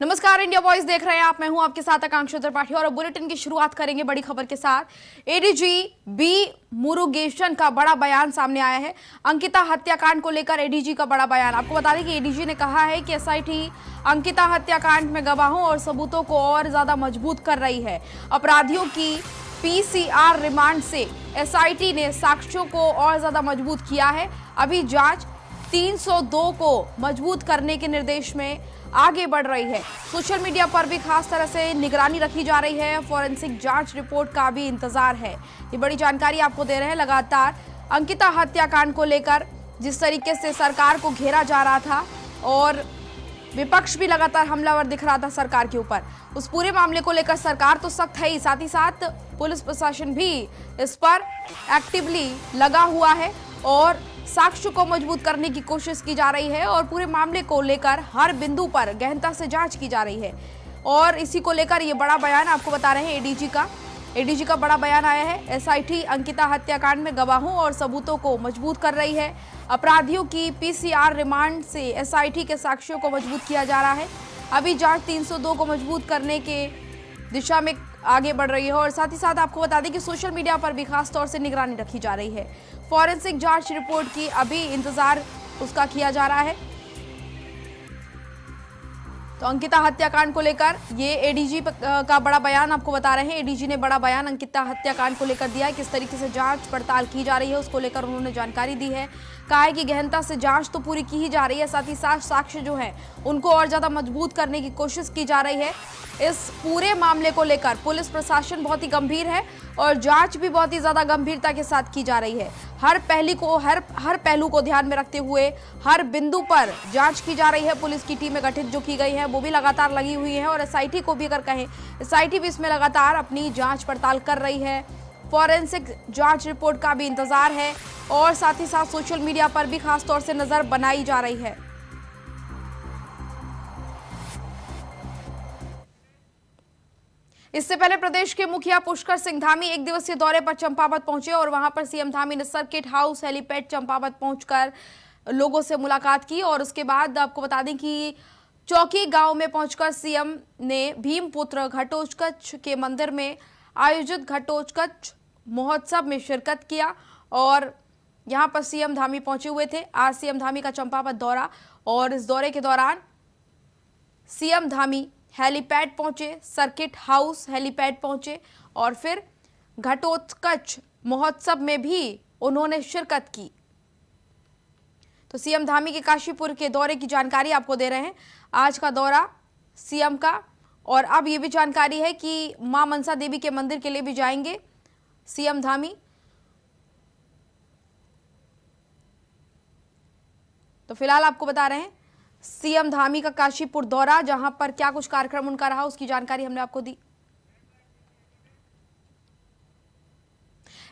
नमस्कार, India voice देख रहे हैं आप। मैं हूं आपके साथ आकांक्षा त्रिपाठी और अब बुलेटिन की शुरुआत करेंगे बड़ी खबर के साथ। एडीजी बी मुरुगेशन का बड़ा बयान सामने आया है। अंकिता हत्याकांड को लेकर एडीजी का बड़ा बयान। आपको बता दें कि एडीजी ने कहा है कि एसआईटी अंकिता हत्याकांड में गवाहों और सबूतों को और ज्यादा मजबूत कर रही है। अपराधियों की पीसीआर रिमांड से एसआईटी ने साक्ष्यों को और ज्यादा मजबूत किया है। अभी जांच 302 को मजबूत करने के निर्देश में आगे बढ़ रही है। सोशल मीडिया पर भी खास तरह से निगरानी रखी जा रही है। फॉरेंसिक जांच रिपोर्ट का भी इंतजार है। ये बड़ी जानकारी आपको दे रहे हैं। लगातार अंकिता हत्याकांड को लेकर जिस तरीके से सरकार को घेरा जा रहा था और विपक्ष भी लगातार हमलावर दिख रहा था सरकार के ऊपर, उस पूरे मामले को लेकर सरकार तो सख्त है ही, साथ ही साथ पुलिस प्रशासन भी इस पर एक्टिवली लगा हुआ है और साक्ष्य को मजबूत करने की कोशिश की जा रही है और पूरे मामले को लेकर हर बिंदु पर गहनता से जांच की जा रही है। और इसी को लेकर ये बड़ा बयान आपको बता रहे हैं एडीजी का बड़ा बयान आया है। एसआईटी अंकिता हत्याकांड में गवाहों और सबूतों को मजबूत कर रही है। अपराधियों की पीसीआर रिमांड से एसआईटी के साक्ष्यों को मजबूत किया जा रहा है। अभी जांच 302 को मजबूत करने के दिशा में आगे बढ़ रही है और साथ ही साथ आपको बता दें कि सोशल मीडिया पर भी खास तौर से निगरानी रखी जा रही है। फॉरेंसिक जांच रिपोर्ट की अभी इंतजार उसका किया जा रहा है। तो अंकिता हत्याकांड को लेकर ये एडीजी का बड़ा बयान आपको बता रहे हैं। एडीजी ने बड़ा बयान अंकिता हत्याकांड को लेकर दिया है। किस तरीके से जांच पड़ताल की जा रही है उसको लेकर उन्होंने जानकारी दी है। कहा है कि गहनता से जांच तो पूरी की ही जा रही है, साथ ही साथ साक्ष्य जो है उनको और ज्यादा मजबूत करने की कोशिश की जा रही है। इस पूरे मामले को लेकर पुलिस प्रशासन बहुत ही गंभीर है और जांच भी बहुत ही ज्यादा गंभीरता के साथ की जा रही है। हर पहलू को ध्यान में रखते हुए हर बिंदु पर जांच की जा रही है। पुलिस की टीमें गठित जो की गई है वो भी लगातार लगी हुई है और एसआईटी को भी अगर कहें, एसआईटी भी इसमें लगातार अपनी जांच पड़ताल कर रही है। फॉरेंसिक जांच रिपोर्ट का भी इंतजार है और साथ ही साथ सोशल मीडिया पर भी खास तौर से नजर बनाई जा रही है। इससे पहले प्रदेश के मुखिया पुष्कर सिंह धामी एक दिवसीय दौरे पर चंपावत पहुंचे और वहां पर सीएम धामी ने सर्किट हाउस हेलीपैड चंपावत पहुंचकर लोगों से मुलाकात की और उसके बाद आपको बता दें कि चौकी गांव में पहुंचकर सीएम ने भीमपुत्र घटोत्कच के मंदिर में आयोजित घटोत्कच महोत्सव में शिरकत किया और यहां पर सीएम धामी पहुंचे हुए थे। आज सीएम धामी का चंपावत दौरा और इस दौरे के दौरान सीएम धामी हेलीपैड पहुंचे, सर्किट हाउस हेलीपैड पहुंचे और फिर घटोत्कच महोत्सव में भी उन्होंने शिरकत की। तो सीएम धामी के काशीपुर के दौरे की जानकारी आपको दे रहे हैं। आज का दौरा सीएम का और अब ये भी जानकारी है कि मां मनसा देवी के मंदिर के लिए भी जाएंगे सीएम धामी। तो फिलहाल आपको बता रहे हैं सीएम धामी का काशीपुर दौरा, जहां पर क्या कुछ कार्यक्रम उनका रहा उसकी जानकारी हमने आपको दी।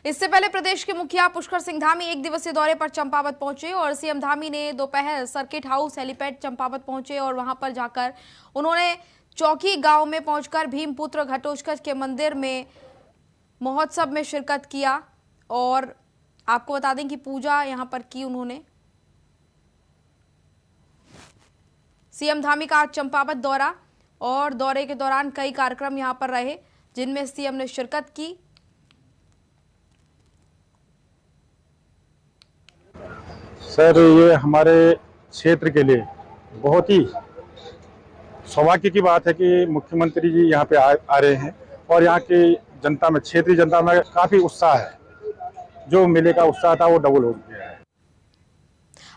इससे पहले प्रदेश के मुखिया पुष्कर सिंह धामी एक दिवसीय दौरे पर चंपावत पहुंचे और सीएम धामी ने दोपहर सर्किट हाउस हेलीपैड चंपावत पहुंचे और वहां पर जाकर उन्होंने चौकी गांव में पहुंचकर भीमपुत्र घटोत्कच के मंदिर में महोत्सव में शिरकत किया और आपको बता दें कि पूजा यहां पर की उन्होंने। सीएम धामी का आज चंपावत दौरा और दौरे के दौरान कई कार्यक्रम यहां पर रहे जिनमें सीएम ने शिरकत की। सर, ये हमारे क्षेत्र के लिए बहुत ही सौभाग्य की बात है कि मुख्यमंत्री जी यहाँ पे आ रहे हैं और यहाँ की जनता में, क्षेत्रीय जनता में काफी उत्साह है। जो मेले का उत्साह था वो डबल हो गया है।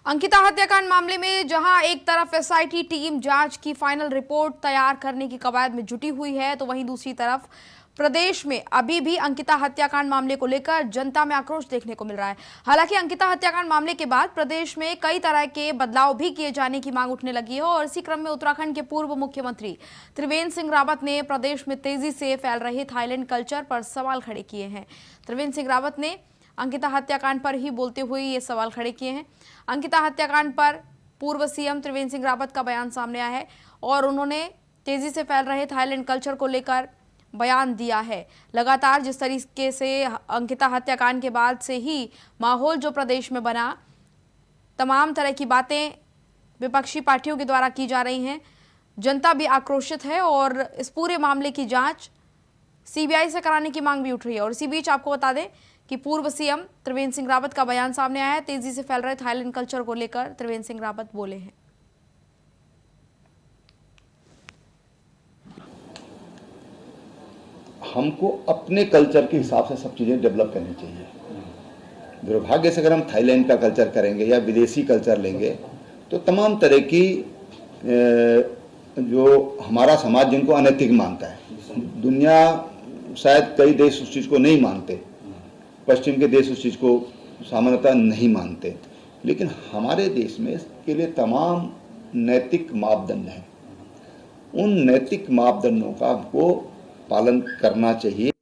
अंकिता हत्याकांड मामले में जहां एक तरफ एसआईटी टीम जांच की फाइनल रिपोर्ट तैयार करने की कवायद में जुटी हुई है, तो वहीं दूसरी तरफ प्रदेश में अभी भी अंकिता हत्याकांड मामले को लेकर जनता में आक्रोश देखने को मिल रहा है। हालांकि अंकिता हत्याकांड मामले के बाद प्रदेश में कई तरह के बदलाव भी किए जाने की मांग उठने लगी है और इसी क्रम में उत्तराखंड के पूर्व मुख्यमंत्री त्रिवेंद्र सिंह रावत ने प्रदेश में तेजी से फैल रहे थाईलैंड कल्चर पर सवाल खड़े किए हैं। त्रिवेंद्र सिंह रावत ने अंकिता हत्याकांड पर ही बोलते हुए ये सवाल खड़े किए हैं। अंकिता हत्याकांड पर पूर्व सीएम त्रिवेंद्र सिंह रावत का बयान सामने आया है और उन्होंने तेजी से फैल रहे थाईलैंड कल्चर को लेकर बयान दिया है। लगातार जिस तरीके से अंकिता हत्याकांड के बाद से ही माहौल जो प्रदेश में बना, तमाम तरह की बातें विपक्षी पार्टियों के द्वारा की जा रही हैं, जनता भी आक्रोशित है और इस पूरे मामले की जांच सीबीआई से कराने की मांग भी उठ रही है। और इसी बीच आपको बता दें कि पूर्व सीएम त्रिवेंद्र सिंह रावत का बयान सामने आया है। तेजी से फैल रहे थाईलैंड कल्चर को लेकर त्रिवेंद्र सिंह रावत बोले हैं। हमको अपने कल्चर के हिसाब से सब चीज़ें डेवलप करनी चाहिए। दुर्भाग्य से अगर हम थाईलैंड का कल्चर करेंगे या विदेशी कल्चर लेंगे तो तमाम तरह की जो हमारा समाज जिनको अनैतिक मानता है, दुनिया शायद कई देश उस चीज़ को नहीं मानते, पश्चिम के देश उस चीज़ को सामान्यतः नहीं मानते, लेकिन हमारे देश में इसके लिए तमाम नैतिक मापदंड हैं। उन नैतिक मापदंडों का हमको पालन करना चाहिए।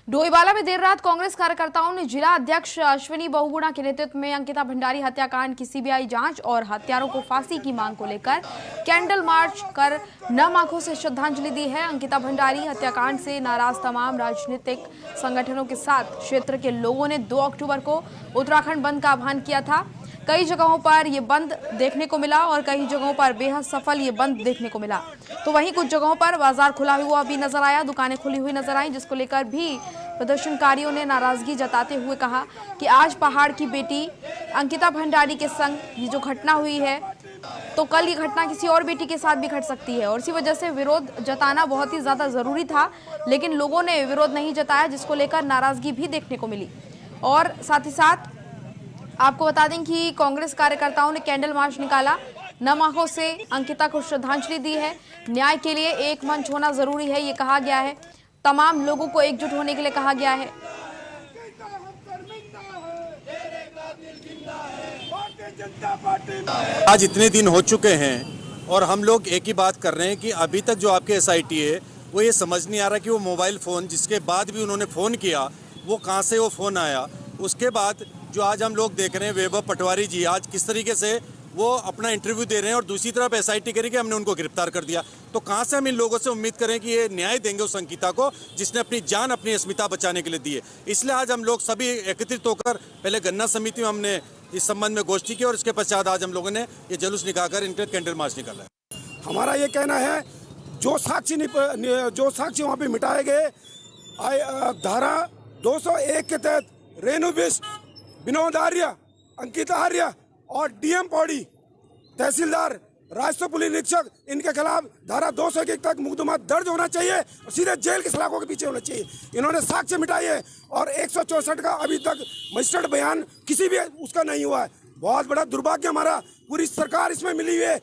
डोईवाला में देर रात कांग्रेस कार्यकर्ताओं ने जिला अध्यक्ष अश्विनी बहुगुणा के नेतृत्व में अंकिता भंडारी हत्याकांड की सीबीआई जांच और हत्यारों को फांसी की मांग को लेकर कैंडल मार्च कर नम आंखों से श्रद्धांजलि दी है। अंकिता भंडारी हत्याकांड से नाराज तमाम राजनीतिक संगठनों के साथ क्षेत्र के लोगों ने 2 अक्टूबर को उत्तराखंड बंद का आह्वान किया था। कई जगहों पर ये बंद देखने को मिला और कई जगहों पर बेहद सफल ये बंद देखने को मिला। तो वहीं कुछ जगहों पर बाजार खुला हुआ भी नजर आया, दुकानें खुली हुई नजर आई, जिसको लेकर भी प्रदर्शनकारियों ने नाराजगी जताते हुए कहा कि आज पहाड़ की बेटी अंकिता भंडारी के संग ये जो घटना हुई है तो कल ये घटना किसी और बेटी के साथ भी घट सकती है। और इसी वजह से विरोध जताना बहुत ही ज्यादा जरूरी था, लेकिन लोगों ने विरोध नहीं जताया, जिसको लेकर नाराजगी भी देखने को मिली। और साथ ही साथ आपको बता दें कि कांग्रेस कार्यकर्ताओं ने कैंडल मार्च निकाला, नम आंखों से अंकिता को श्रद्धांजलि दी है। न्याय के लिए एक मंच होना जरूरी है, ये कहा गया है। तमाम लोगों को एकजुट होने के लिए कहा गया है। आज इतने दिन हो चुके हैं और हम लोग एक ही बात कर रहे हैं कि अभी तक जो आपके एसआईटी है वो ये समझ नहीं आ रहा कि वो मोबाइल फ़ोन जिसके बाद भी उन्होंने फ़ोन किया वो कहाँ से वो फ़ोन आया। उसके बाद जो आज हम लोग देख रहे हैं वैभव पटवारी जी आज किस तरीके से वो अपना इंटरव्यू दे रहे हैं और दूसरी तरफ एसआईटी कह रही कि हमने उनको गिरफ्तार कर दिया। तो कहाँ से हम इन लोगों से उम्मीद करें कि ये न्याय देंगे उस अंकिता को जिसने अपनी जान अपनी अस्मिता बचाने के लिए दी है। इसलिए आज हम लोग सभी एकत्रित होकर पहले गन्ना समिति में हमने इस संबंध में गोष्ठी की और इसके पश्चात आज हम लोगों ने ये जुलूस निकालकर इनके कैंडल मार्च निकाला है। हमारा ये कहना है जो साक्षी वहाँ पे मिटाए गए धारा 201 के तहत रेणु बिष्ट, विनोद आर्य, अंकिता आर्य और डीएम पौड़ी, तहसीलदार, राजस्व पुलिस निरीक्षक, इनके खिलाफ धारा 201 तक मुकदमा दर्ज होना चाहिए और सीधे जेल के सलाखों के पीछे होना चाहिए। इन्होंने साक्ष्य मिटाई है और 164 का अभी तक मजिस्ट्रेट बयान किसी भी उसका नहीं हुआ है। बहुत बड़ा दुर्भाग्य हमारा पूरी सरकार इसमें मिली हुई है।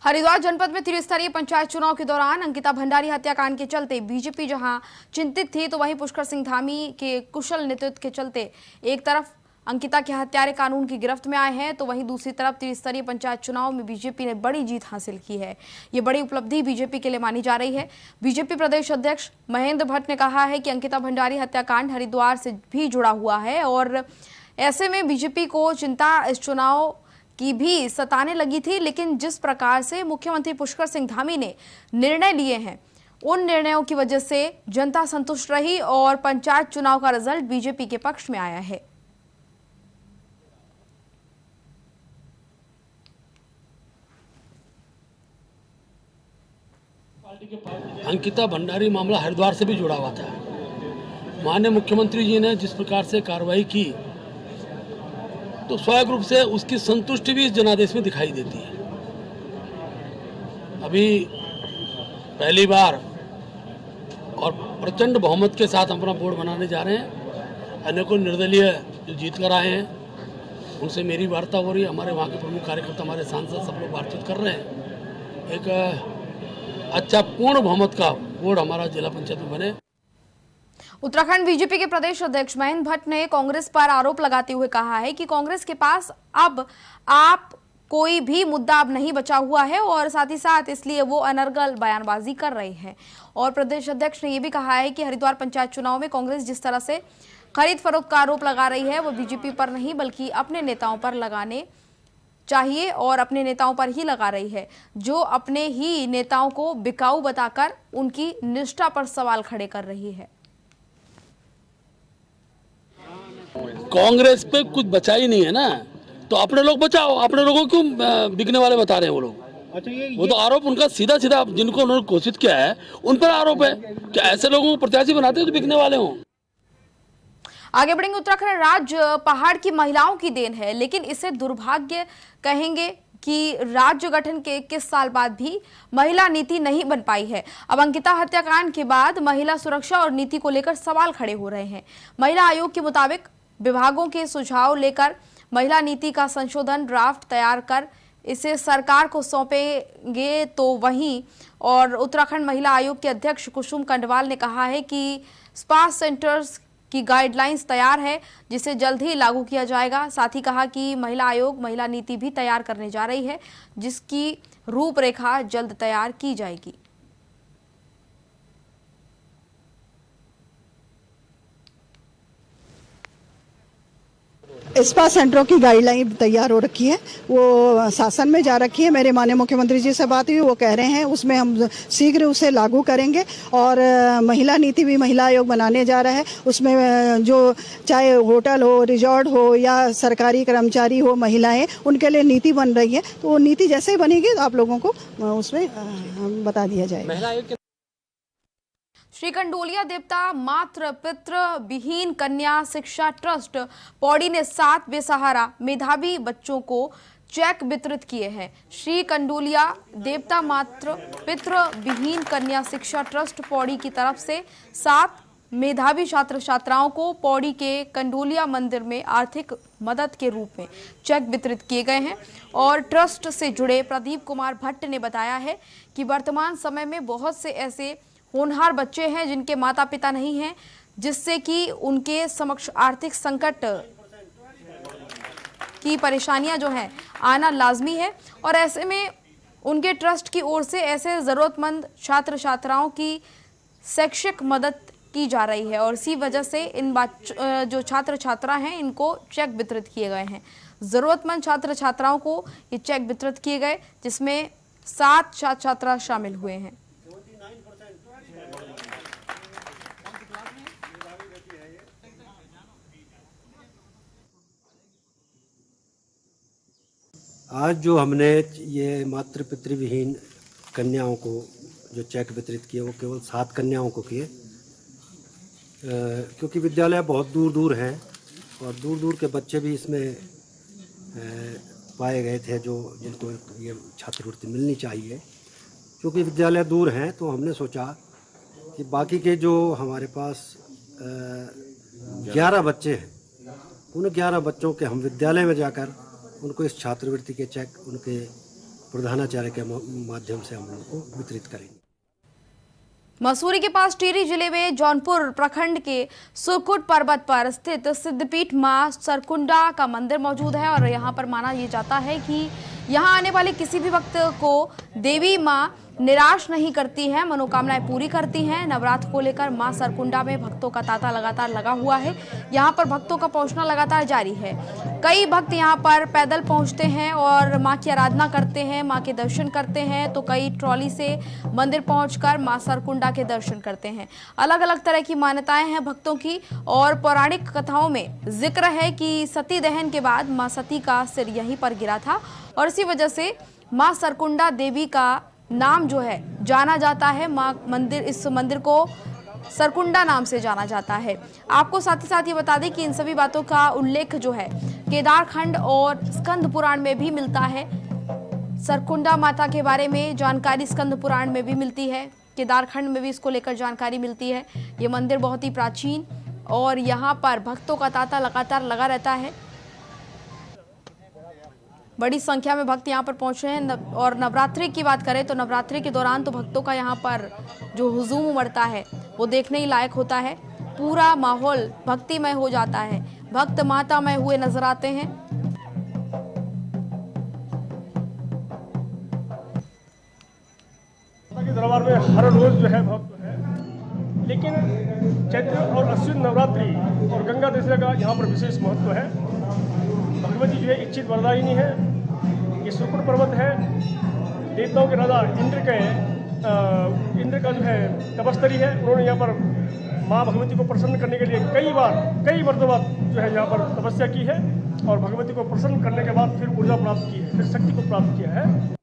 हरिद्वार जनपद में त्रिस्तरीय पंचायत चुनाव के दौरान अंकिता भंडारी हत्याकांड के चलते बीजेपी जहां चिंतित थी तो वहीं पुष्कर सिंह धामी के कुशल नेतृत्व के चलते एक तरफ अंकिता के हत्यारे कानून की गिरफ्त में आए हैं तो वहीं दूसरी तरफ त्रिस्तरीय पंचायत चुनाव में बीजेपी ने बड़ी जीत हासिल की है। ये बड़ी उपलब्धि बीजेपी के लिए मानी जा रही है। बीजेपी प्रदेश अध्यक्ष महेंद्र भट्ट ने कहा है कि अंकिता भंडारी हत्याकांड हरिद्वार से भी जुड़ा हुआ है और ऐसे में बीजेपी को चिंता इस चुनाव की भी सताने लगी थी, लेकिन जिस प्रकार से मुख्यमंत्री पुष्कर सिंह धामी ने निर्णय लिए हैं उन निर्णयों की वजह से जनता संतुष्ट रही और पंचायत चुनाव का रिजल्ट बीजेपी के पक्ष में आया है। अंकिता भंडारी मामला हरिद्वार से भी जुड़ा हुआ था। माननीय मुख्यमंत्री जी ने जिस प्रकार से कार्रवाई की तो स्वाभाविक रूप से उसकी संतुष्टि भी इस जनादेश में दिखाई देती है। अभी पहली बार और प्रचंड बहुमत के साथ अपना बोर्ड बनाने जा रहे हैं। अनेकों निर्दलीय जो जीत कर आए हैं उनसे मेरी वार्ता हो रही है। हमारे वहाँ के प्रमुख कार्यकर्ता, हमारे सांसद सब लोग बातचीत कर रहे हैं। एक अच्छा पूर्ण बहुमत का बोर्ड हमारा जिला पंचायत में बने। उत्तराखंड बीजेपी के प्रदेश अध्यक्ष महेंद्र भट्ट ने कांग्रेस पर आरोप लगाते हुए कहा है कि कांग्रेस के पास अब कोई भी मुद्दा अब नहीं बचा हुआ है और साथ ही साथ इसलिए वो अनर्गल बयानबाजी कर रहे हैं। और प्रदेश अध्यक्ष ने यह भी कहा है कि हरिद्वार पंचायत चुनाव में कांग्रेस जिस तरह से खरीद फरोख्त का आरोप लगा रही है वो बीजेपी पर नहीं बल्कि अपने नेताओं पर लगाने चाहिए और अपने नेताओं पर ही लगा रही है, जो अपने ही नेताओं को बिकाऊ बताकर उनकी निष्ठा पर सवाल खड़े कर रही है। कांग्रेस पे कुछ बचा ही नहीं है ना। तो अपने लोग बचाओ, अपने लोगों को क्यों बिकने वाले बता रहे हैं वो लोग? अच्छा वो तो आरोप उनका सीधा सीधा जिनको उन्होंने घोषित किया है उन पर आरोप है कि ऐसे लोगों को प्रत्याशी बनाते हैं जो बिकने वाले हों। आगे बढ़ेंगे। उत्तराखंड राज्य पहाड़ की महिलाओं की देन है, लेकिन इसे दुर्भाग्य कहेंगे कि राज्य गठन के 21 साल बाद भी महिला नीति नहीं बन पाई है। अब अंकिता हत्याकांड के बाद महिला सुरक्षा और नीति को लेकर सवाल खड़े हो रहे हैं। महिला आयोग के मुताबिक विभागों के सुझाव लेकर महिला नीति का संशोधन ड्राफ्ट तैयार कर इसे सरकार को सौंपेंगे। तो वहीं और उत्तराखंड महिला आयोग के अध्यक्ष कुसुम कंडवाल ने कहा है कि स्पा सेंटर्स की गाइडलाइंस तैयार है, जिसे जल्द ही लागू किया जाएगा। साथ ही कहा कि महिला आयोग महिला नीति भी तैयार करने जा रही है, जिसकी रूपरेखा जल्द तैयार की जाएगी। स्पा सेंटरों की गाइडलाइन तैयार हो रखी है, वो शासन में जा रखी है। मेरे माननीय मुख्यमंत्री जी से बात हुई, वो कह रहे हैं उसमें हम शीघ्र उसे लागू करेंगे। और महिला नीति भी महिला आयोग बनाने जा रहा है। उसमें जो चाहे होटल हो, रिजॉर्ट हो या सरकारी कर्मचारी हो, महिलाएं, उनके लिए नीति बन रही है। तो वो नीति जैसे ही बनेगी तो आप लोगों को उसमें बता दिया जाएगा। श्री कंडोलिया देवता मातृ पितृ विहीन कन्या शिक्षा ट्रस्ट पौड़ी ने 7 बेसहारा मेधावी बच्चों को चेक वितरित किए हैं। श्री कंडोलिया देवता मातृ पितृ विहीन कन्या शिक्षा ट्रस्ट पौड़ी की तरफ से 7 मेधावी छात्र छात्राओं को पौड़ी के कंडोलिया मंदिर में आर्थिक मदद के रूप में चेक वितरित किए गए हैं। और ट्रस्ट से जुड़े प्रदीप कुमार भट्ट ने बताया है कि वर्तमान समय में बहुत से ऐसे होनहार बच्चे हैं जिनके माता पिता नहीं हैं, जिससे कि उनके समक्ष आर्थिक संकट की परेशानियां जो हैं आना लाजमी है। और ऐसे में उनके ट्रस्ट की ओर से ऐसे ज़रूरतमंद छात्र छात्राओं की शैक्षिक मदद की जा रही है। और इसी वजह से इन जो छात्र छात्रा हैं इनको चेक वितरित किए गए हैं। ज़रूरतमंद छात्र छात्राओं को ये चेक वितरित किए गए, जिसमें 7 छात्र छात्रा शामिल हुए हैं। आज जो हमने ये मातृ पितृविहीन कन्याओं को जो चेक वितरित किए वो केवल 7 कन्याओं को किए, क्योंकि विद्यालय बहुत दूर दूर हैं और दूर दूर के बच्चे भी इसमें पाए गए थे जो जिनको ये छात्रवृत्ति मिलनी चाहिए। क्योंकि विद्यालय दूर हैं तो हमने सोचा कि बाकी के जो हमारे पास 11 बच्चे हैं, उन 11 बच्चों के हम विद्यालय में जाकर उनको इस छात्रवृत्ति के चेक उनके प्रधानाचार्य के माध्यम से हम उनको वितरित करेंगे। मसूरी के पास टिहरी जिले में जौनपुर प्रखंड के सुरकुट पर्वत पर स्थित सिद्धपीठ मां सरकुंडा का मंदिर मौजूद है। और यहां पर माना यह जाता है कि यहां आने वाले किसी भी भक्त को देवी मां निराश नहीं करती हैं, मनोकामनाएं पूरी करती हैं। नवरात्र को लेकर मां सरकुंडा में भक्तों का तांता लगातार लगा हुआ है। यहां पर भक्तों का पहुंचना लगातार जारी है। कई भक्त यहां पर पैदल पहुंचते हैं और मां की आराधना करते हैं, मां के दर्शन करते हैं, तो कई ट्रॉली से मंदिर पहुंचकर मां सरकुंडा के दर्शन करते हैं। अलग अलग तरह की मान्यताएं हैं भक्तों की। और पौराणिक कथाओं में जिक्र है कि सती दहन के बाद मां सती का सिर यहीं पर गिरा था और इसी वजह से मां सरकुंडा देवी का नाम जो है जाना जाता है। इस मंदिर को सरकुंडा नाम से जाना जाता है। आपको साथ ही साथ ये बता दें कि इन सभी बातों का उल्लेख जो है केदारखंड और स्कंद पुराण में भी मिलता है। सरकुंडा माता के बारे में जानकारी स्कंद पुराण में भी मिलती है, केदारखंड में भी इसको लेकर जानकारी मिलती है। ये मंदिर बहुत ही प्राचीन और यहाँ पर भक्तों का तांता लगातार लगा रहता है। बड़ी संख्या में भक्त यहाँ पर पहुँचे हैं। और नवरात्रि की बात करें तो नवरात्रि के दौरान तो भक्तों का यहाँ पर जो हुजूम उमड़ता है वो देखने ही लायक होता है। पूरा माहौल भक्तिमय हो जाता है, भक्त मातामय हुए नजर आते हैं। दरबार में हर रोज जो है भक्त है, लेकिन चैत्र और अश्विन नवरात्रि और गंगा दशहरा का यहाँ पर विशेष महत्व है। भगवती जो है इच्छित वरदायिनी है। ये सुरकुट पर्वत है, देवताओं के राजा इंद्र का जो है तपस्तरी है। उन्होंने यहाँ पर माँ भगवती को प्रसन्न करने के लिए कई मर्तबा जो है यहाँ पर तपस्या की है। और भगवती को प्रसन्न करने के बाद फिर ऊर्जा प्राप्त की है, फिर शक्ति को प्राप्त किया है।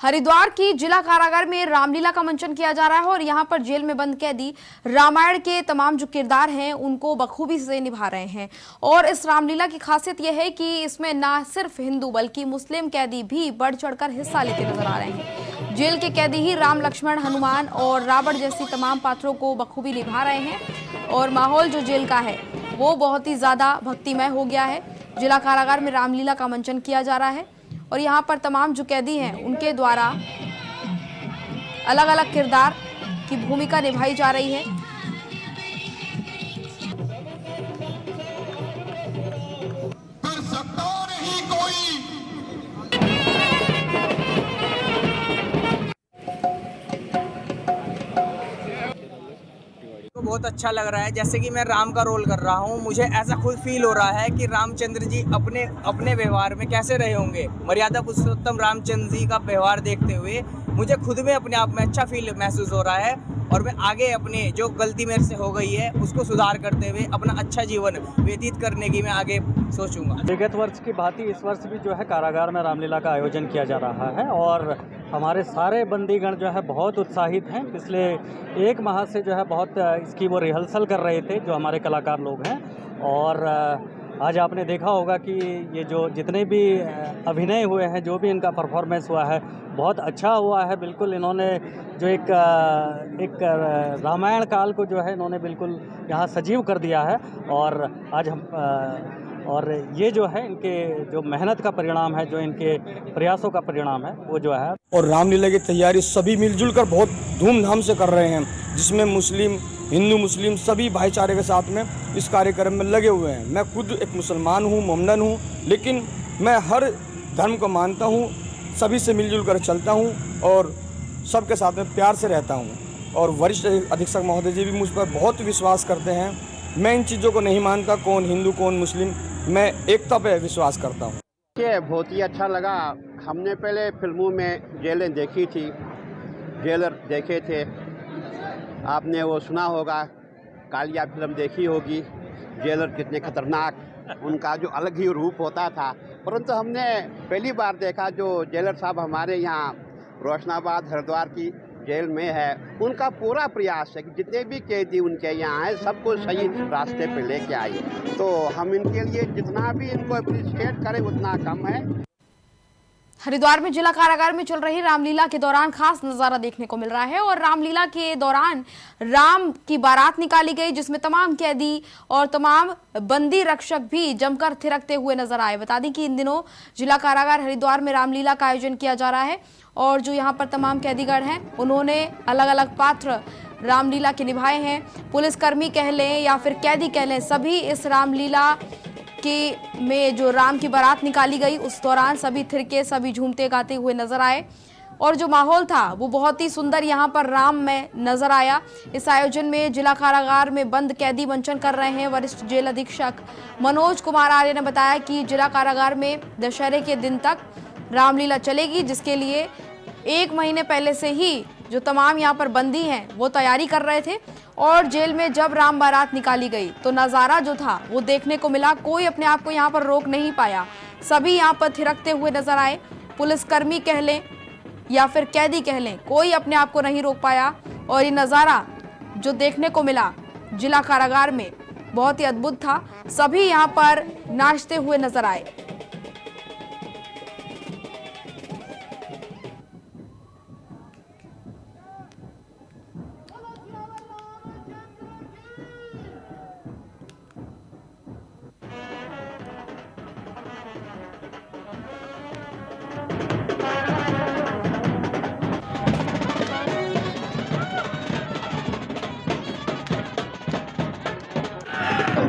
हरिद्वार की जिला कारागार में रामलीला का मंचन किया जा रहा है और यहां पर जेल में बंद कैदी रामायण के तमाम जो किरदार हैं उनको बखूबी से निभा रहे हैं। और इस रामलीला की खासियत यह है कि इसमें ना सिर्फ हिंदू बल्कि मुस्लिम कैदी भी बढ़ चढ़कर हिस्सा लेते नजर आ रहे हैं। जेल के कैदी ही राम, लक्ष्मण, हनुमान और रावण जैसी तमाम पात्रों को बखूबी निभा रहे हैं और माहौल जो जेल का है वो बहुत ही ज्यादा भक्तिमय हो गया है। जिला कारागार में रामलीला का मंचन किया जा रहा है और यहाँ पर तमाम जो कैदी हैं उनके द्वारा अलग अलग किरदार की भूमिका निभाई जा रही है। बहुत अच्छा लग रहा है, जैसे कि मैं राम का रोल कर रहा हूँ। मुझे ऐसा खुद फील हो रहा है कि रामचंद्र जी अपने व्यवहार में कैसे रहे होंगे। मर्यादा पुरुषोत्तम रामचंद्र जी का व्यवहार देखते हुए मुझे खुद में अपने आप में अच्छा फील महसूस हो रहा है और मैं आगे अपने जो गलती मेरे से हो गई है उसको सुधार करते हुए अपना अच्छा जीवन व्यतीत करने की मैं आगे सोचूंगा। विगत वर्ष की भांति इस वर्ष भी जो है कारागार में रामलीला का आयोजन किया जा रहा है और हमारे सारे बंदीगण जो है बहुत उत्साहित हैं। पिछले 1 माह से जो है बहुत इसकी वो रिहर्सल कर रहे थे जो हमारे कलाकार लोग हैं और आज आपने देखा होगा कि ये जो जितने भी अभिनय हुए हैं, जो भी इनका परफॉर्मेंस हुआ है बहुत अच्छा हुआ है। बिल्कुल इन्होंने जो एक रामायण काल को जो है इन्होंने बिल्कुल यहाँ सजीव कर दिया है और आज हम और ये जो है इनके जो मेहनत का परिणाम है, जो इनके प्रयासों का परिणाम है वो जो है। और रामलीला की तैयारी सभी मिलजुल कर बहुत धूमधाम से कर रहे हैं, जिसमें मुस्लिम, हिंदू, मुस्लिम सभी भाईचारे के साथ में इस कार्यक्रम में लगे हुए हैं। मैं खुद एक मुसलमान हूँ, मोमडन हूँ, लेकिन मैं हर धर्म को मानता हूँ, सभी से मिलजुल कर चलता हूँ और सबके साथ में प्यार से रहता हूँ। और वरिष्ठ अधीक्षक महोदय जी भी मुझ पर बहुत विश्वास करते हैं। मैं इन चीज़ों को नहीं मानता कौन हिंदू कौन मुस्लिम, मैं एकता पे विश्वास करता हूँ। ये बहुत ही अच्छा लगा। हमने पहले फिल्मों में जेलें देखी थी, जेलर देखे थे, आपने वो सुना होगा, कालिया फिल्म देखी होगी, जेलर कितने खतरनाक, उनका जो अलग ही रूप होता था। परंतु हमने पहली बार देखा जो जेलर साहब हमारे यहाँ रोशनाबाद हरिद्वार की जेल में है, उनका पूरा प्रयास है कि जितने भी कैदी उनके यहाँ हैं सबको सही रास्ते पे लेके आए। तो हम इनके लिए जितना भी इनको अप्रिशिएट करें उतना कम है। हरिद्वार में जिला कारागार में चल रही रामलीला के दौरान खास नजारा देखने को मिल रहा है और रामलीला के दौरान राम की बारात निकाली गई जिसमें तमाम कैदी और तमाम बंदी रक्षक भी जमकर थिरकते हुए नजर आए। बता दें कि इन दिनों जिला कारागार हरिद्वार में रामलीला का आयोजन किया जा रहा है और जो यहाँ पर तमाम कैदीगण हैं उन्होंने अलग अलग पात्र रामलीला के निभाए हैं। पुलिसकर्मी कह लें या फिर कैदी कह लें, सभी इस रामलीला में जो राम की बारात निकाली गई उस दौरान सभी थिरके, सभी झूमते गाते हुए नजर आए और जो माहौल था वो बहुत ही सुंदर यहाँ पर राम में नजर आया। इस आयोजन में जिला कारागार में बंद कैदी मंचन कर रहे हैं। वरिष्ठ जेल अधीक्षक मनोज कुमार आर्य ने बताया कि जिला कारागार में दशहरे के दिन तक रामलीला चलेगी, जिसके लिए 1 महीने पहले से ही जो तमाम यहाँ पर बंदी हैं वो तैयारी कर रहे थे और जेल में जब राम बारात निकाली गई तो नज़ारा जो था वो देखने को मिला। कोई अपने आप को यहाँ पर रोक नहीं पाया, सभी यहाँ पर थिरकते हुए नजर आए। पुलिसकर्मी कह लें या फिर कैदी कह लें, कोई अपने आप को नहीं रोक पाया और ये नज़ारा जो देखने को मिला जिला कारागार में बहुत ही अद्भुत था। सभी यहाँ पर नाचते हुए नजर आए।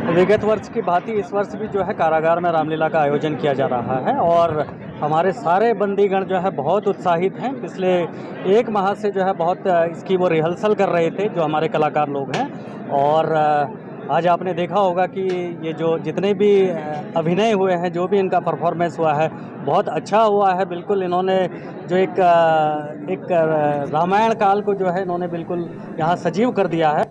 विगत वर्ष की भांति इस वर्ष भी जो है कारागार में रामलीला का आयोजन किया जा रहा है और हमारे सारे बंदीगण जो है बहुत उत्साहित हैं। पिछले 1 माह से जो है बहुत इसकी वो रिहर्सल कर रहे थे जो हमारे कलाकार लोग हैं और आज आपने देखा होगा कि ये जो जितने भी अभिनय हुए हैं, जो भी इनका परफॉर्मेंस हुआ है बहुत अच्छा हुआ है। बिल्कुल इन्होंने जो एक रामायण काल को जो है इन्होंने बिल्कुल यहाँ सजीव कर दिया है।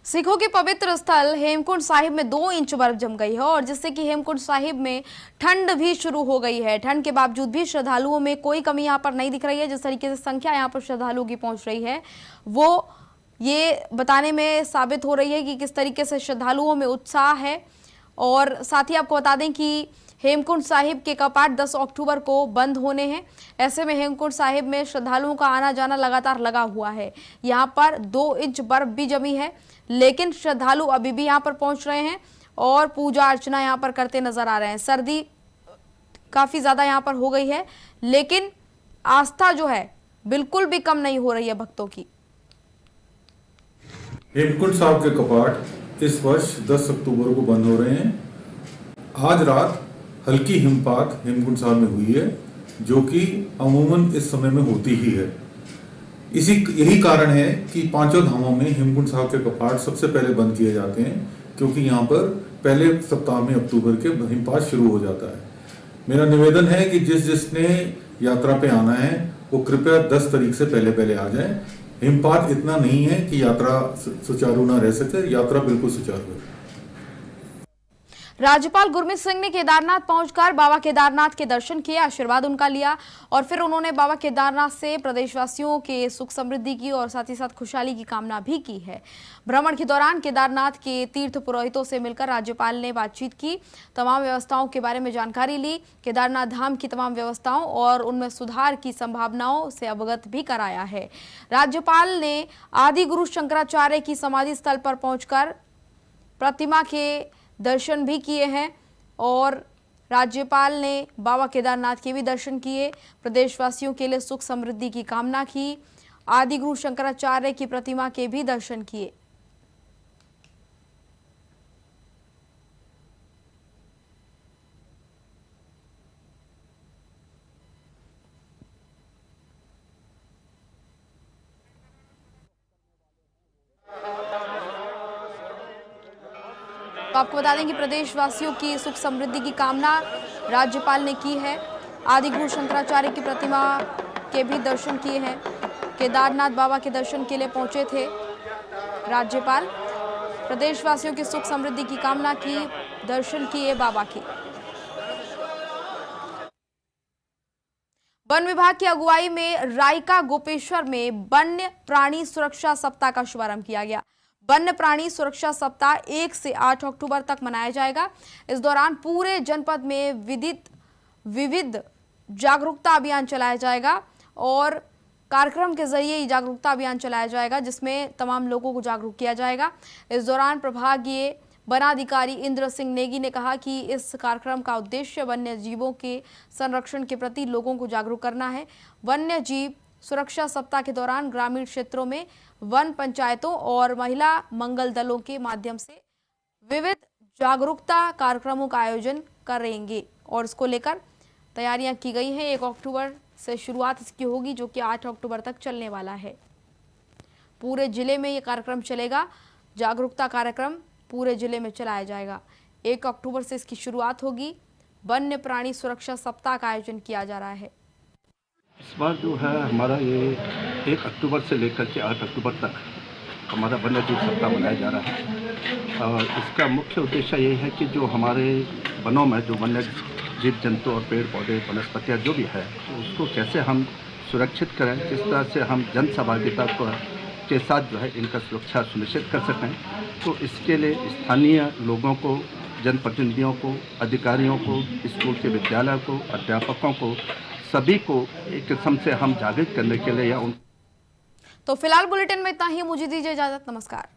सिखों के पवित्र स्थल हेमकुंड साहिब में 2 इंच बर्फ जम गई है और जिससे कि हेमकुंड साहिब में ठंड भी शुरू हो गई है। ठंड के बावजूद भी श्रद्धालुओं में कोई कमी यहां पर नहीं दिख रही है। जिस तरीके से संख्या यहां पर श्रद्धालुओं की पहुंच रही है वो ये बताने में साबित हो रही है कि किस तरीके से श्रद्धालुओं में उत्साह है। और साथ ही आपको बता दें कि हेमकुंड साहिब के कपाट 10 अक्टूबर को बंद होने हैं। ऐसे में हेमकुंड साहिब में श्रद्धालुओं का आना जाना लगातार लगा हुआ है। यहाँ पर 2 इंच बर्फ भी जमी है, लेकिन श्रद्धालु अभी भी यहाँ पर पहुंच रहे हैं और पूजा अर्चना यहाँ पर करते नजर आ रहे हैं। सर्दी काफी ज्यादा यहाँ पर हो गई है, लेकिन आस्था जो है बिल्कुल भी कम नहीं हो रही है भक्तों की। हेमकुंड साहिब के कपाट इस वर्ष 10 अक्टूबर को बंद हो रहे हैं। आज रात हल्की हिमपात हेमकुंड साहिब में हुई है, जो कि अमूमन इस समय में होती ही है। यही कारण है कि 5 धामों में हेमकुंड साहिब के कपाट सबसे पहले बंद किए जाते हैं, क्योंकि यहाँ पर पहले सप्ताह में अक्टूबर के हिमपात शुरू हो जाता है। मेरा निवेदन है कि जिसने यात्रा पे आना है वो कृपया 10 तारीख से पहले आ जाए। हिमपात इतना नहीं है कि यात्रा सुचारू ना रह सके, यात्रा बिल्कुल सुचारू है। राज्यपाल गुरमीत सिंह ने केदारनाथ पहुंचकर बाबा केदारनाथ के दर्शन किए, आशीर्वाद उनका लिया और फिर उन्होंने बाबा केदारनाथ से प्रदेशवासियों के सुख समृद्धि की और साथ ही साथ खुशहाली की कामना भी की है। भ्रमण के दौरान केदारनाथ के तीर्थ पुरोहितों से मिलकर राज्यपाल ने बातचीत की, तमाम व्यवस्थाओं के बारे में जानकारी ली, केदारनाथ धाम की तमाम व्यवस्थाओं और उनमें सुधार की संभावनाओं से अवगत भी कराया है। राज्यपाल ने आदि गुरु शंकराचार्य की समाधि स्थल पर पहुंचकर प्रतिमा के दर्शन भी किए हैं और राज्यपाल ने बाबा केदारनाथ के भी दर्शन किए, प्रदेशवासियों के लिए सुख समृद्धि की कामना की, आदि गुरु शंकराचार्य की प्रतिमा के भी दर्शन किए। तो आपको बता दें कि प्रदेशवासियों की सुख समृद्धि की कामना राज्यपाल ने की है। आदि गुरु शंकराचार्य की प्रतिमा के भी दर्शन किए हैं। केदारनाथ बाबा के दर्शन के लिए पहुंचे थे राज्यपाल, प्रदेशवासियों की सुख समृद्धि की कामना की, दर्शन किए बाबा के। वन विभाग की अगुवाई में रायका गोपेश्वर में वन्य प्राणी सुरक्षा सप्ताह का शुभारंभ किया गया। वन्य प्राणी सुरक्षा सप्ताह 1 से 8 अक्टूबर तक मनाया जाएगा। इस दौरान पूरे जनपद में विविध जागरूकता अभियान चलाया जाएगा और कार्यक्रम के जरिए जागरूकता अभियान चलाया जाएगा, जिसमें तमाम लोगों को जागरूक किया जाएगा। इस दौरान प्रभागीय वनाधिकारी इंद्र सिंह नेगी ने कहा कि इस कार्यक्रम का उद्देश्य वन्य जीवों के संरक्षण के प्रति लोगों को जागरूक करना है। वन्य जीव सुरक्षा सप्ताह के दौरान ग्रामीण क्षेत्रों में वन पंचायतों और महिला मंगल दलों के माध्यम से विविध जागरूकता कार्यक्रमों का आयोजन करेंगे और इसको लेकर तैयारियां की गई हैं। 1 अक्टूबर से शुरुआत इसकी होगी, जो कि 8 अक्टूबर तक चलने वाला है। पूरे जिले में ये कार्यक्रम चलेगा। जागरूकता कार्यक्रम पूरे जिले में चलाया जाएगा। 1 अक्टूबर से इसकी शुरुआत होगी। वन्य प्राणी सुरक्षा सप्ताह का आयोजन किया जा रहा है। इस बार जो है हमारा ये 1 अक्टूबर से लेकर के 8 अक्टूबर तक हमारा वन्य जीव सप्ताह मनाया जा रहा है और इसका मुख्य उद्देश्य ये है कि जो हमारे वनों में जो वन्य जीव जंतु और पेड़ पौधे वनस्पतियाँ जो भी है उसको कैसे हम सुरक्षित करें, किस तरह से हम जन सहभागिता के साथ जो है इनका सुरक्षा सुनिश्चित कर सकें। तो इसके लिए स्थानीय लोगों को, जनप्रतिनिधियों को, अधिकारियों को, स्कूल के विद्यालयों को, अध्यापकों को, सभी को एक किस्म से हम जागृत करने के लिए या उन। तो फिलहाल बुलेटिन में इतना ही। मुझे दीजिए इजाजत। नमस्कार।